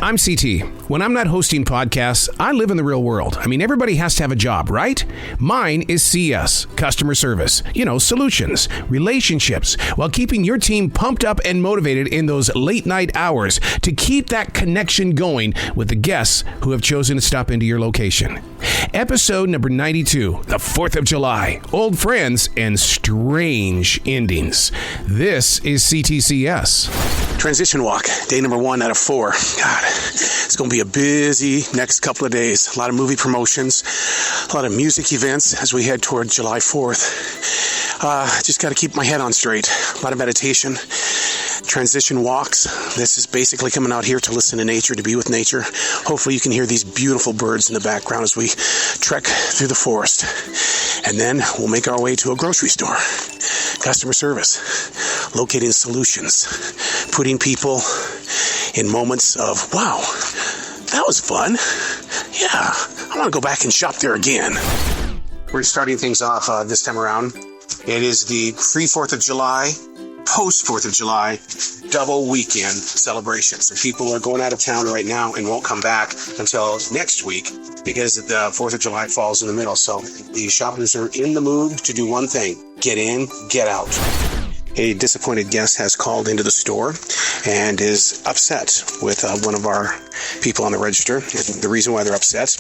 I'm CT. When I'm not hosting podcasts, I live in the real world. I mean, everybody has to have a job, right? Mine is CS, customer service, solutions, relationships, while keeping your team pumped up and motivated in those late night hours to keep that connection going with the guests who have chosen to stop into your location. Episode number 92, the 4th of July, old friends and strange endings. This is C.T.C.S. Transition walk, day number 1 out of 4. God, it's going to be a busy next couple of days. A lot of movie promotions, a lot of music events as we head toward July 4th. Just got to keep my head on straight. A lot of meditation, transition walks. This is basically coming out here to listen to nature, to be with nature. Hopefully you can hear these beautiful birds in the background as we trek through the forest. And then we'll make our way to a grocery store. Customer service, locating solutions, putting people in moments of, wow, that was fun. Yeah, I want to go back and shop there again. We're starting things off this time around. It is the pre-4th of July, post-4th of July, double weekend celebration. So people are going out of town right now and won't come back until next week because the 4th of July falls in the middle. So the shoppers are in the mood to do one thing: get in, get out. A disappointed guest has called into the store and is upset with one of our people on the register. And the reason why they're upset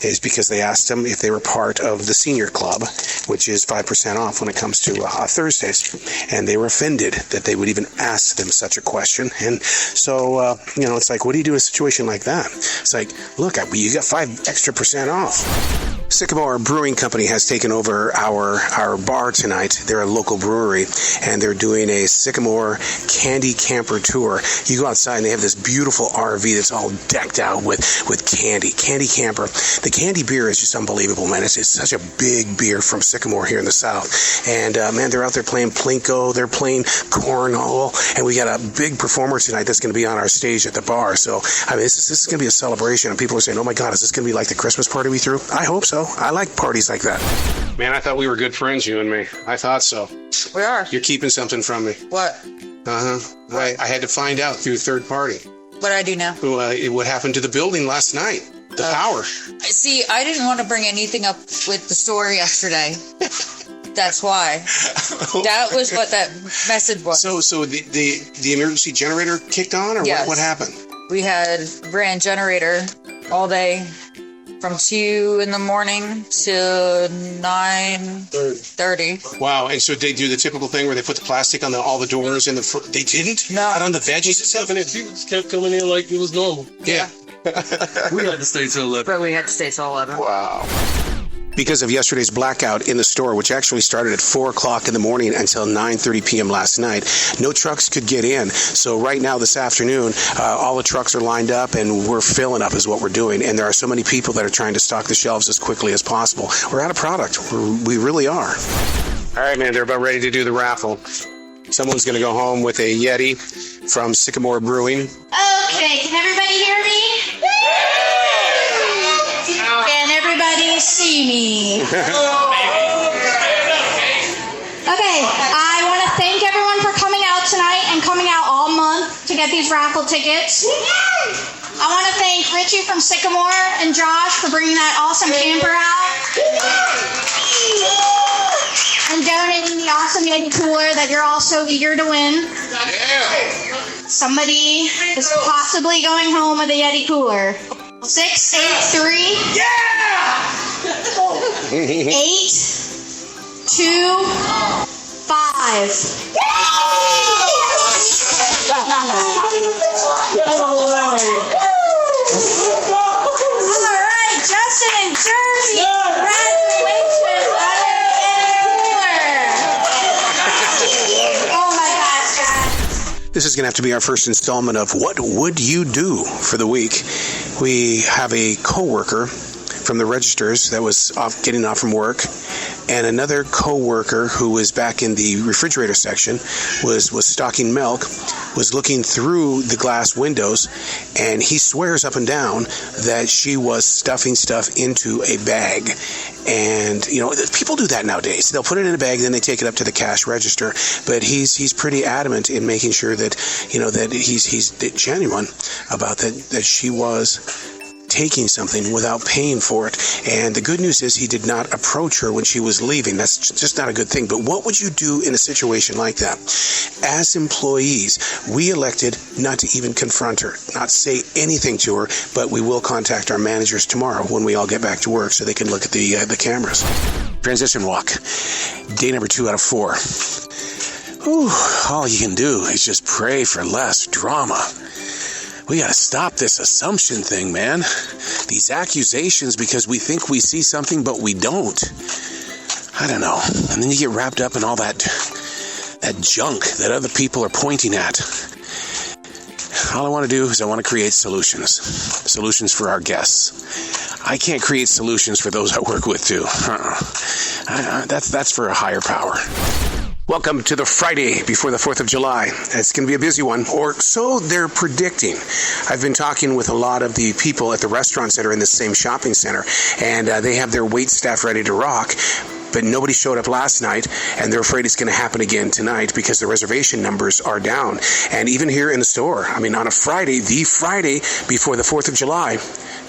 is because they asked them if they were part of the senior club, which is 5% off when it comes to Thursdays. And they were offended that they would even ask them such a question. And so, it's like, what do you do in a situation like that? It's like, look, you got 5% extra off. Sycamore Brewing Company has taken over our bar tonight. They're a local brewery, and they're doing a Sycamore Candy Camper Tour. You go outside, and they have this beautiful RV that's all decked out with candy camper. The candy beer is just unbelievable, man. It's such a big beer from Sycamore here in the South. And, man, they're out there playing Plinko. They're playing cornhole. And we got a big performer tonight that's going to be on our stage at the bar. So, I mean, this is going to be a celebration. And people are saying, oh, my God, is this going to be like the Christmas party we threw? I hope so. I like parties like that. Man, I thought we were good friends, you and me. I thought so. We are. You're keeping something from me. What? I had to find out through third party. What do I do now? What happened to the building last night? The power. See, I didn't want to bring anything up with the store yesterday. That's why. That was what that message was. So the emergency generator kicked on, or yes. What happened? We ran generator all day. From 2 in the morning to 9:30. Wow! And so they do the typical thing where they put the plastic on all the doors and they didn't. No. Not on the veggies itself. And people just kept coming in like it was normal. Yeah. We had to stay till 11. But we had to stay till 11. Wow. Because of yesterday's blackout in the store, which actually started at 4 o'clock in the morning until 9:30 p.m. last night, no trucks could get in. So right now, this afternoon, all the trucks are lined up, and we're filling up is what we're doing. And there are so many people that are trying to stock the shelves as quickly as possible. We're out of product. We really are. All right, man, they're about ready to do the raffle. Someone's going to go home with a Yeti from Sycamore Brewing. Okay, can everybody hear me? Can everybody see me? Okay, I want to thank everyone for coming out tonight and coming out all month to get these raffle tickets. I want to thank Richie from Sycamore and Josh for bringing that awesome camper out and donating the awesome Yeti cooler that you're all so eager to win. Somebody is possibly going home with a Yeti cooler. 683. Yeah! 8, 2, 5. All right, Justin and Jersey, congratulations on your Oh my gosh, guys. This is going to have to be our first installment of What Would You Do for the week. We have a coworker from the registers that was getting off from work, and another co-worker who was back in the refrigerator section was stocking milk, was looking through the glass windows, and he swears up and down that she was stuffing stuff into a bag. And, people do that nowadays. They'll put it in a bag, then they take it up to the cash register. But he's pretty adamant in making sure that, that he's genuine about that she was taking something without paying for it. And the good news is he did not approach her when she was leaving. That's just not a good thing. But what would you do in a situation like that? As employees, we elected not to even confront her, not say anything to her, but we will contact our managers tomorrow when we all get back to work so they can look at the cameras. Transition walk. Day number 2 out of 4. Ooh, all you can do is just pray for less drama. We got to stop this assumption thing, man. These accusations because we think we see something, but we don't. I don't know. And then you get wrapped up in all that junk that other people are pointing at. All I want to do is I want to create solutions. Solutions for our guests. I can't create solutions for those I work with, too. That's for a higher power. Welcome to the Friday before the 4th of July. It's going to be a busy one, or so they're predicting. I've been talking with a lot of the people at the restaurants that are in the same shopping center, and they have their wait staff ready to rock, but nobody showed up last night, and they're afraid it's going to happen again tonight because the reservation numbers are down. And even here in the store, on a Friday, the Friday before the 4th of July,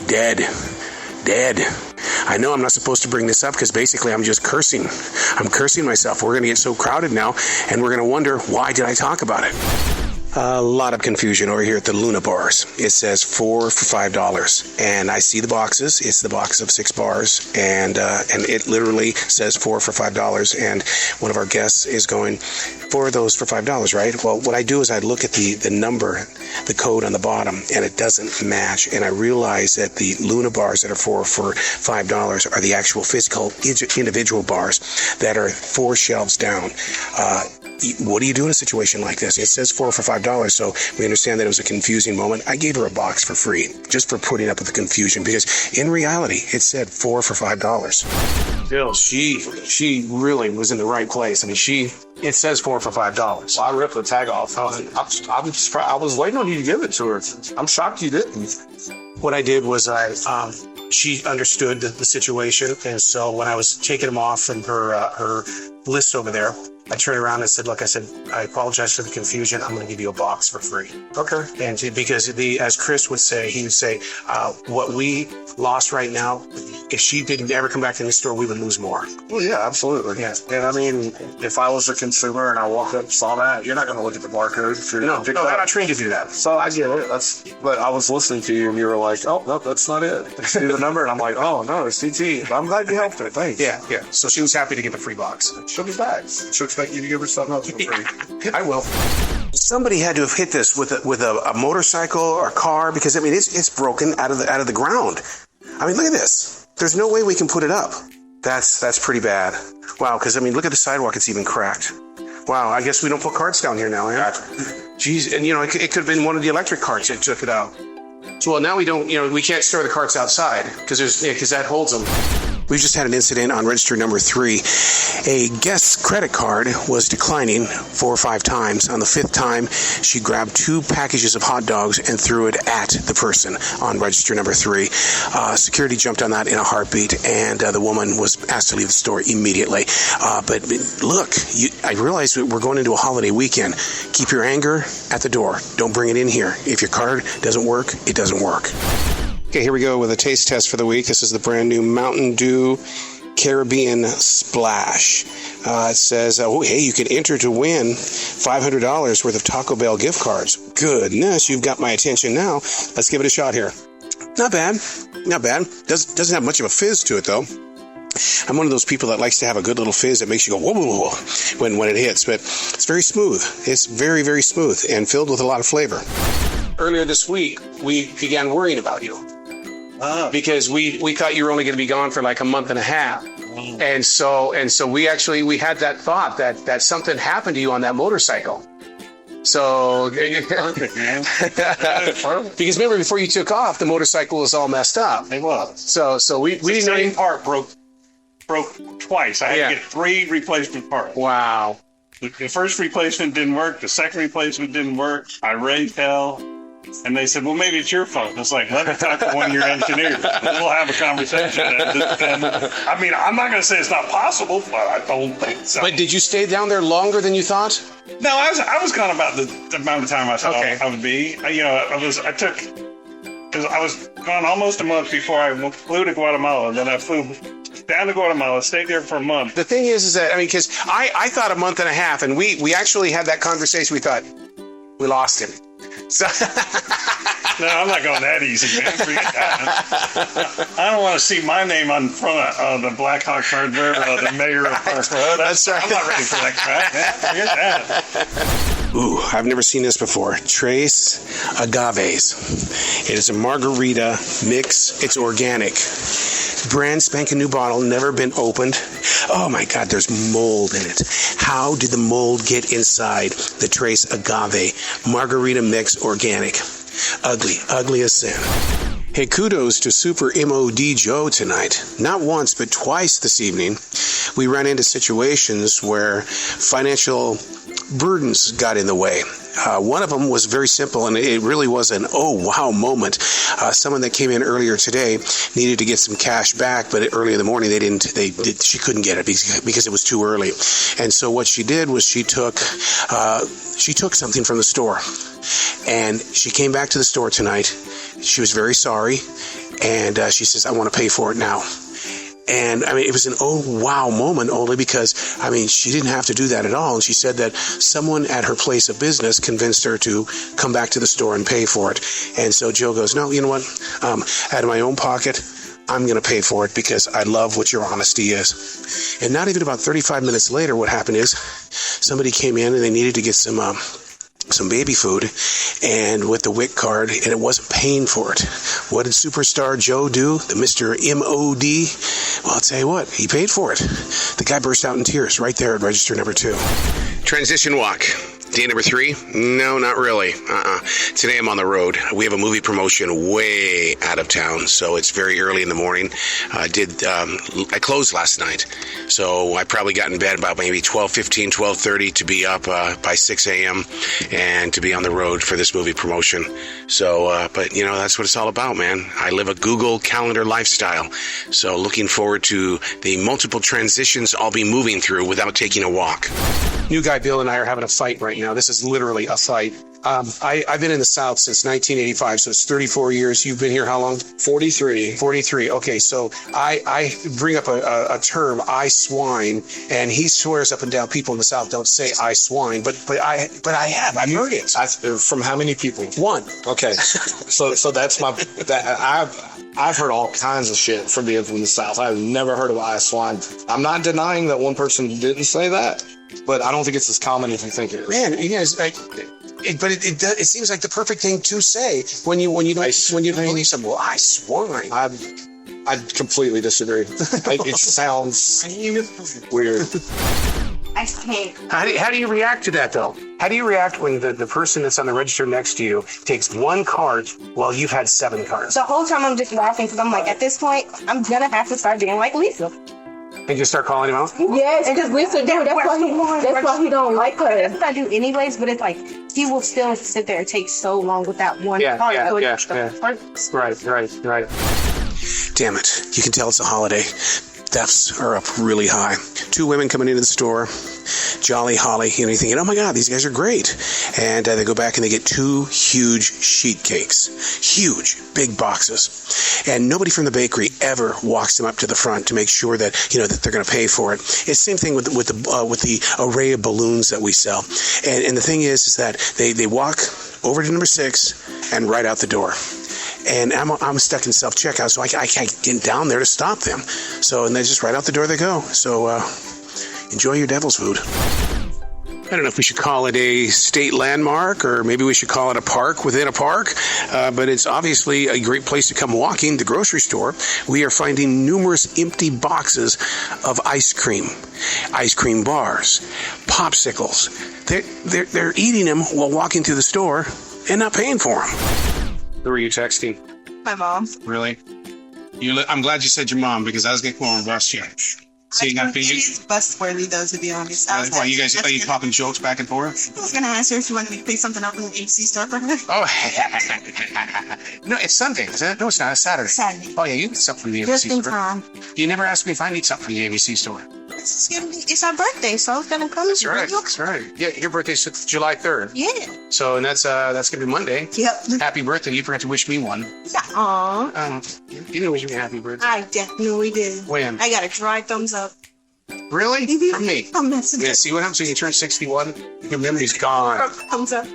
dead. I know I'm not supposed to bring this up because basically I'm just cursing. I'm cursing myself. We're going to get so crowded now, and we're going to wonder, why did I talk about it? A lot of confusion over here at the Luna bars. It says 4 for $5, and I see the boxes. It's the box of 6 bars, and it literally says 4 for $5. And one of our guests is going, 4 of those for $5, right? Well, what I do is I look at the number, the code on the bottom, and it doesn't match. And I realize that the Luna bars that are 4 for $5 are the actual physical individual bars that are 4 shelves down. What do you do in a situation like this? It says 4 for $5, so we understand that it was a confusing moment. I gave her a box for free just for putting up with the confusion because in reality, it said 4 for $5. Bill, she really was in the right place. It says 4 for $5. Well, I ripped the tag off. I'm surprised. I was waiting on you to give it to her. I'm shocked you didn't. What I did was she understood the situation, and so when I was taking them off from her list over there, I turned around and said, look, I apologize for the confusion. I'm going to give you a box for free. Okay. And because as Chris would say, he would say, what we lost right now, if she didn't ever come back to the store, we would lose more. Well, yeah, absolutely. Yeah. And if I was a consumer and I walked up and saw that, you're not going to look at the barcode. No, I'm not trained to do that. So I get it. But I was listening to you and you were like, oh, no, that's not it. See the number? And I'm like, oh, no, it's CT. I'm glad you helped her. Thanks. Yeah. So she was happy to get the free box. She'll be back. She'll expect you to give her something else for free. I will. Somebody had to have hit this with a motorcycle or a car because it's broken out of the ground. Look at this. There's no way we can put it up. That's pretty bad. Wow, because look at the sidewalk. It's even cracked. Wow, I guess we don't put carts down here now, eh? Jeez, and it could have been one of the electric carts that took it out. So well, now we don't. We can't store the carts outside because that holds them. We just had an incident on register number 3. A guest's credit card was declining 4 or 5 times. On the 5th time, she grabbed 2 packages of hot dogs and threw it at the person on register number 3. Security jumped on that in a heartbeat, and the woman was asked to leave the store immediately. But look, I realize we're going into a holiday weekend. Keep your anger at the door. Don't bring it in here. If your card doesn't work, it doesn't work. Okay, here we go with a taste test for the week. This is the brand new Mountain Dew Caribbean Splash. It says, hey, you can enter to win $500 worth of Taco Bell gift cards. Goodness, you've got my attention now. Let's give it a shot here. Not bad. Doesn't have much of a fizz to it, though. I'm one of those people that likes to have a good little fizz that makes you go, whoa, whoa, whoa, when it hits. But it's very smooth. It's very, very smooth and filled with a lot of flavor. Earlier this week, we began worrying about you. Because we thought you were only going to be gone for like a month and a half. And so we had that thought that something happened to you on that motorcycle. So, perfect, man. Because remember, before you took off, the motorcycle was all messed up. It was. So we didn't know. Part broke twice. I had to get 3 replacement parts. Wow. The first replacement didn't work. The second replacement didn't work. I raised hell. And they said, well, maybe it's your fault. It's like, let me talk to one of your engineers. We'll have a conversation. And I mean, I'm not going to say it's not possible, but I don't think so. But did you stay down there longer than you thought? No, I was gone about the amount of time I thought I would be. I was gone almost a month before I flew to Guatemala. Then I flew down to Guatemala, stayed there for a month. The thing is that, I mean, because I thought a month and a half, and we actually had that conversation. We thought, we lost him. So no, I'm not going that easy, man. Forget that. I don't want to see my name on front of the Black Hawk hardware, the mayor of Park Road. That's right. I'm not ready for that crap, man. Forget that. Ooh, I've never seen this before. Tres Agaves. It is a margarita mix. It's organic. Brand spanking new bottle, never been opened. Oh my God, there's mold in it. How did the mold get inside the Tres Agave margarita mix organic? Ugly as sin. Hey, kudos to Super MOD Joe tonight. Not once, but twice this evening, we ran into situations where financial burdens got in the way. One of them was very simple, and it really was an oh wow moment. Someone that came in earlier today needed to get some cash back, but early in the morning she couldn't get it because it was too early. And so what she did was she took something from the store, and she came back to the store tonight. She was very sorry, and she says, I want to pay for it now. And I mean, it was an oh wow moment only because, I mean, she didn't have to do that at all. And she said that someone at her place of business convinced her to come back to the store and pay for it. And so Joe goes, no, you know what? Out of my own pocket, I'm going to pay for it because I love what your honesty is. And not even about 35 minutes later, what happened is somebody came in and they needed to get some baby food, and with the WIC card, and it wasn't paying for it. What did Superstar Joe do? The Mr. MOD? Well, I'll tell you what, he paid for it. The guy burst out in tears right there at register number 2. Transition walk. Day number 3? No, not really. Today I'm on the road. We have a movie promotion way out of town, so it's very early in the morning. I closed last night, so I probably got in bed about maybe 12:15, 12:30 to be up by 6 a.m. and to be on the road for this movie promotion. So, but you know, that's what it's all about, man. I live a Google Calendar lifestyle, so looking forward to the multiple transitions I'll be moving through without taking a walk. New guy Bill and I are having a fight right now. This is literally a fight. I've been in the South since 1985, so it's 34 years. You've been here how long? 43. 43. Okay, so I bring up a term, I swine, and he swears up and down people in the South don't say I swine, but I have. I've heard it. From how many people? One. Okay, so that's I've heard all kinds of shit from people in the South. I've never heard of I swine. I'm not denying that one person didn't say that, but I don't think it's as common as you think it is. Man, you guys, but it seems like the perfect thing to say when you believe someone. Well, I swine. I completely disagree. It sounds weird. I hate. How do you react to that, though? How do you react when the person that's on the register next to you takes one card while you've had 7 cards? The whole time I'm just laughing because I'm like, at this point, I'm gonna have to start being like Lisa. And you start calling him out? Yes, because Lisa, that's why he don't like her. That's what I do anyways, but it's like, he will still sit there and take so long with that one card. Right. Damn it. You can tell it's a holiday. Thefts are up really high. 2 women coming into the store, jolly holly, you're thinking, oh my God, these guys are great. And they go back and they get 2 huge sheet cakes. Huge, big boxes. And nobody from the bakery ever walks them up to the front to make sure that, that they're going to pay for it. It's the same thing with the array of balloons that we sell. And the thing is that they walk over to number 6 and right out the door. And I'm stuck in self-checkout, so I can't get down there to stop them. So, and they just right out the door they go. So, enjoy your devil's food. I don't know if we should call it a state landmark, or maybe we should call it a park within a park, but it's obviously a great place to come walking, the grocery store. We are finding numerous empty boxes of ice cream bars, popsicles. They're eating them while walking through the store and not paying for them. Who are you texting? My mom. Really? I'm glad you said your mom, because I was going to go and rush you. So you got She's bustworthy, though, to be honest. why you guys are you popping jokes back and forth? I was going to ask her if she wanted me to pick something up in the AC store for her. Oh, no, it's Sunday, isn't it? No, it's not. It's Saturday. Saturday. Oh, yeah, you get something from the Just ABC in store. time. You never asked me if I need something from the ABC store. It's our birthday, so I was going to come. That's right. That's right. Yeah, your birthday's July 3rd. Yeah. So, and that's going to be Monday. Yep. Happy birthday. You forgot to wish me one. Yeah. Aw. You didn't wish me a happy birthday. I definitely did. When? I got a dry thumbs up. Really? From me? I'm messing Yeah, see what happens when you turn 61? Your memory's gone. Thumbs up.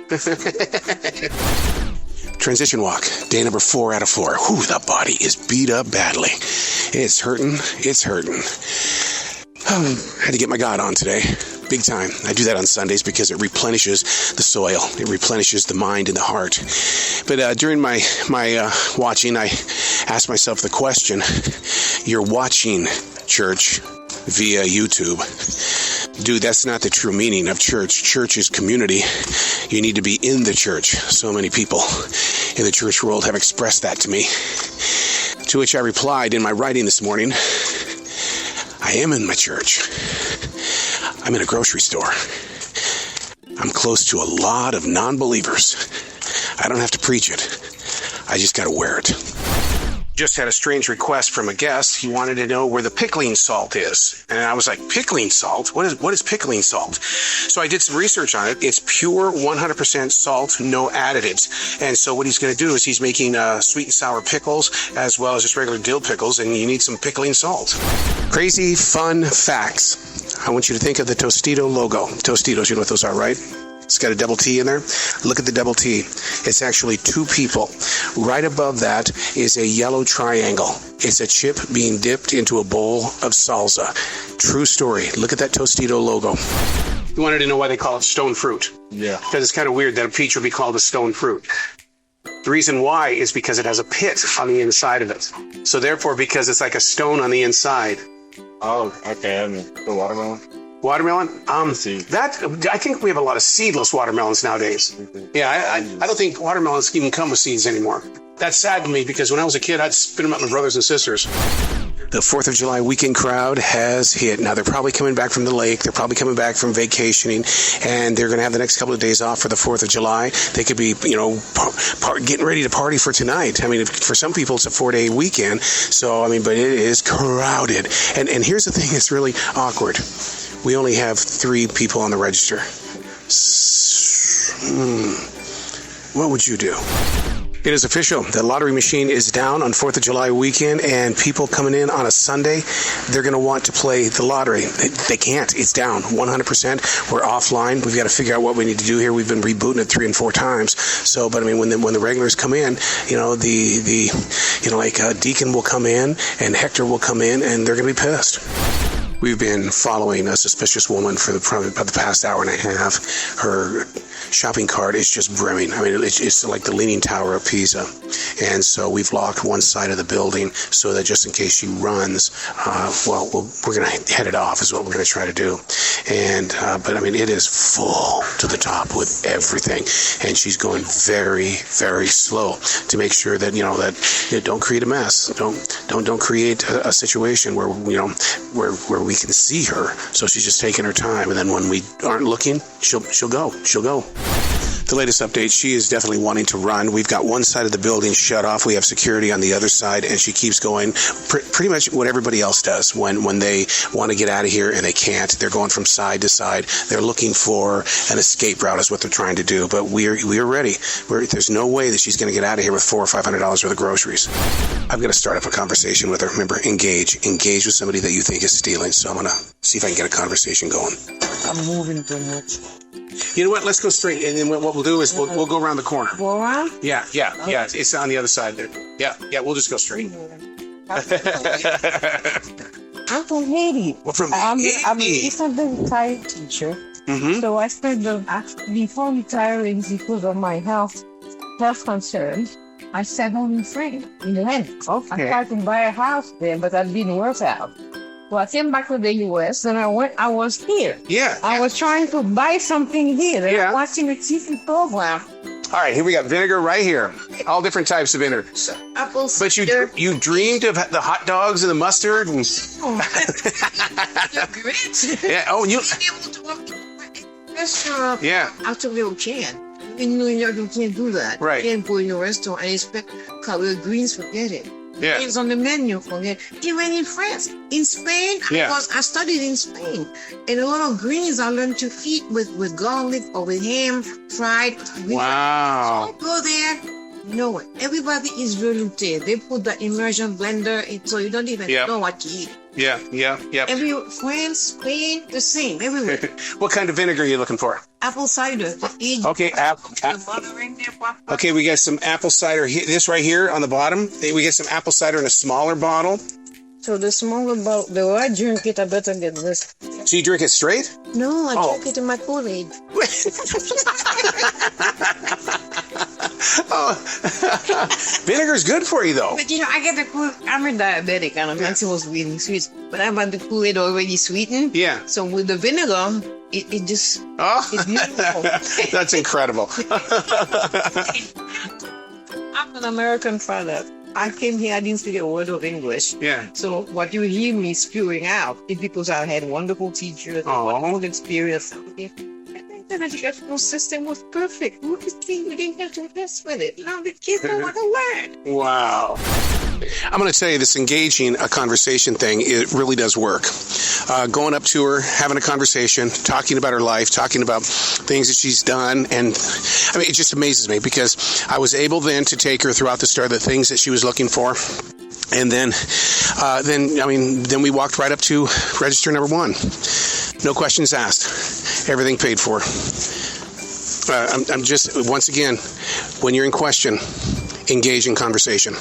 Transition walk, day number 4 out of 4. Whew, the body is beat up badly. It's hurting. It's hurting. Had to get my God on today. Big time. I do that on Sundays because it replenishes the soil. It replenishes the mind and the heart. But during my watching, I asked myself the question, you're watching church via YouTube. Dude, that's not the true meaning of church. Church is community. You need to be in the church. So many people in the church world have expressed that to me. To which I replied in my writing this morning, I am in my church. I'm in a grocery store. I'm close to a lot of non-believers. I don't have to preach it. I just got to wear it. Just had a strange request from a guest. He wanted to know where the pickling salt is. And I was like, pickling salt? What is pickling salt? So I did some research on it. It's pure 100% salt, no additives. And so what he's going to do is he's making sweet and sour pickles as well as just regular dill pickles, and you need some pickling salt. Crazy fun facts. I want you to think of the Tostito logo. Tostitos, you know what those are, right? It's got a double T in there. Look at the double T. It's actually 2 people. Right above that is a yellow triangle. It's a chip being dipped into a bowl of salsa. True story. Look at that Tostito logo. You wanted to know why they call it stone fruit. Yeah. Because it's kind of weird that a peach would be called a stone fruit. The reason why is because it has a pit on the inside of it. So therefore, because it's like a stone on the inside. Oh, okay. I mean, the watermelon. Watermelon? That I think we have a lot of seedless watermelons nowadays. Yeah, I don't think watermelons even come with seeds anymore. That's sad to me because when I was a kid, I'd spit them up with my brothers and sisters. The 4th of July weekend crowd has hit. Now, they're probably coming back from the lake. They're probably coming back from vacationing, and they're going to have the next couple of days off for the 4th of July. They could be, getting ready to party for tonight. I mean, for some people, it's a 4-day weekend. So, I mean, but it is crowded. And here's the thing that's really awkward. We only have 3 people on the register. What would you do? It is official. The lottery machine is down on 4th of July weekend, and people coming in on a Sunday, they're going to want to play the lottery. They can't. It's down 100%. We're offline. We've got to figure out what we need to do here. We've been rebooting it 3 and 4 times. So, but I mean, when the regulars come in, Deacon will come in and Hector will come in, and they're going to be pissed. We've been following a suspicious woman for probably about the past hour and a half. Her shopping cart is just brimming. I mean, it's like the Leaning Tower of Pisa. And so we've locked one side of the building so that just in case she runs, we're going to head it off is what we're going to try to do. And but I mean, it is full to the top with everything. And she's going very, very slow to make sure that, don't create a mess. Don't create a situation where, where we can see her. So she's just taking her time. And then when we aren't looking, she'll go. The latest update, she is definitely wanting to run. We've got one side of the building shut off. We have security on the other side, and she keeps going pretty much what everybody else does when they want to get out of here and they can't. They're going from side to side. They're looking for an escape route is what they're trying to do. But we are ready. There's no way that she's going to get out of here with $400 or $500 worth of groceries. I've got to start up a conversation with her. Remember, engage with somebody that you think is stealing. So I'm going to see if I can get a conversation going. I'm moving too much. You know what? Let's go straight, and then what we'll do is we'll go around the corner. Go around? Yeah. It's on the other side there. Yeah. We'll just go straight. I'm from Haiti. Well, from Haiti. I'm a recently retired teacher. Mm-hmm. So I spent before retiring because of my health concerns. I sat home in France, in Lent. Okay. I tried to buy a house there, but that didn't work out. So I came back to the U.S. and I was here. Yeah. I was trying to buy something here. Yeah. Watching a TV program. All right, here we got vinegar right here. All different types of vinegar. Apple But cider. you dreamed of the hot dogs and the mustard and They're great. yeah. Oh, you Being able to walk to a restaurant yeah. out of your can. In New York, you can't do that. Right. You can't go in a restaurant and expect color greens, forget it. Yeah. It's on the menu, forget it. Even in France, in Spain, Yeah. because I studied in Spain, and a lot of greens I learned to eat with garlic or with ham, fried. Wow. Don't go there. No, everybody is velouté. They put the immersion blender in, so you don't even Yep. know what to eat. Yeah. Yep. France, Spain, the same, everywhere. What kind of vinegar are you looking for? Apple cider. Okay, The butter in there, okay, we got some apple cider. This right here on the bottom. We get some apple cider in a smaller bottle. So the smaller bottle, the way I drink it, I better get this. So you drink it straight? No, I Oh. drink it in my Kool-Aid. Oh, vinegar's good for you though. But you know, I get the Kool-Aid. I'm a diabetic and I'm not supposed to be eating sweets. But I buy the Kool-Aid already sweetened. Yeah. So with the vinegar, it just, Oh, it's beautiful. that's incredible. I'm an American father. I came here, I didn't speak a word of English. Yeah. So what you hear me spewing out is because I had wonderful teachers, Oh. wonderful experience. The educational system was perfect. We didn't have to mess with it. Now the kids don't want to learn. Wow. I'm going to tell you, this engaging a conversation thing, it really does work. Going up to her, having a conversation, talking about her life, talking about things that she's done. And I mean, it just amazes me because I was able then to take her throughout the story, the things that she was looking for. And then we walked right up to register number 1. No questions asked. Everything paid for. I'm just, once again, when you're in question, engage in conversation.